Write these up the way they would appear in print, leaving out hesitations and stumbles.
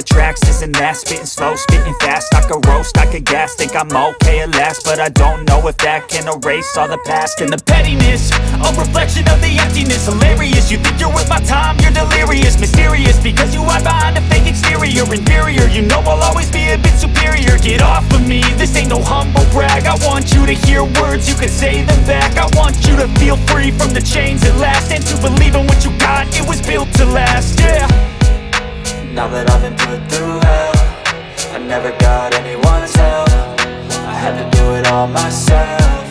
but tracks, isn't that? Spitting slow, spitting fast, I could roast, I could gas. Think I'm okay at last, but I don't know if that can erase all the past. And the pettiness, a reflection of the emptiness. Hilarious, you think you're worth my time, you're delirious. Mysterious, because you hide behind a fake exterior. Inferior, you know I'll always be a bit superior. Get off of me, this ain't no humble brag. I want you to hear words, you can say them back. I want you to feel free from the chains at last, and to believe in what you got, it was built to last, yeah. Now that I've been put through hell, I never got anyone's help. I had to do it all myself.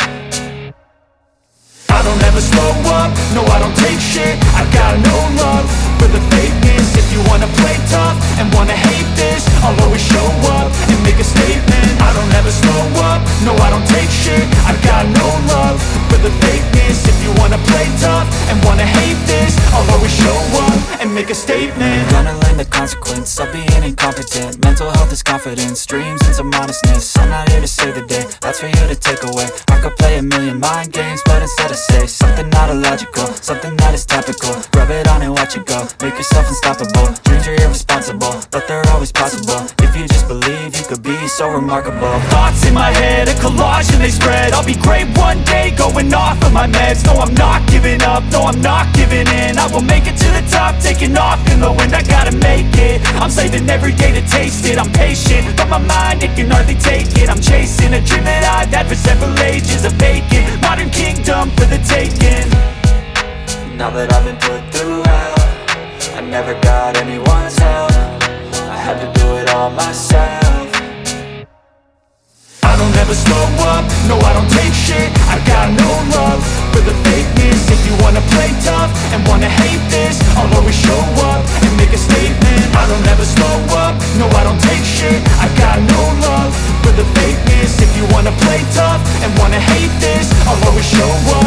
I don't ever slow up, no I don't take shit. I got no love for the fakeness. If you wanna play tough and wanna hate this, I'll always show up and make a statement. I don't ever slow up, no I don't take shit. I got no love for the fakeness. If you wanna play tough and wanna hate this, I'll always show up and make a statement. Gonna learn the consequence of being incompetent. Mental health is confidence, dreams and some honestness. I'm not here to save the day, that's for you to take away. I could play a million mind games, but instead I say something not illogical, something that is topical. Rub it on and watch it go, make yourself unstoppable. Dreams are irresponsible, but they're always possible. If you just believe, you could be so remarkable. Thoughts in my head, a collage and they spread. I'll be great one day, going off of my meds. No, I'm not giving up, no, I'm not giving in. I will make it to the top, taking off in the wind. I gotta make it, I'm saving every day to taste it. I'm patient, but my mind, it can hardly take it. I'm chasing a dream that I've had for several ages. A vacant, modern kingdom for the taking. Now that I've been put through hell, I never got anyone's help. I had to do it all myself. I don't ever slow up, no I don't take shit. I got no love for the fakeness. If you wanna play tough and wanna hate this, I'll always show up and make a statement. I don't ever slow up, no I don't take shit. I got no love for the fakeness. If you wanna play tough and wanna hate this, I'll always show up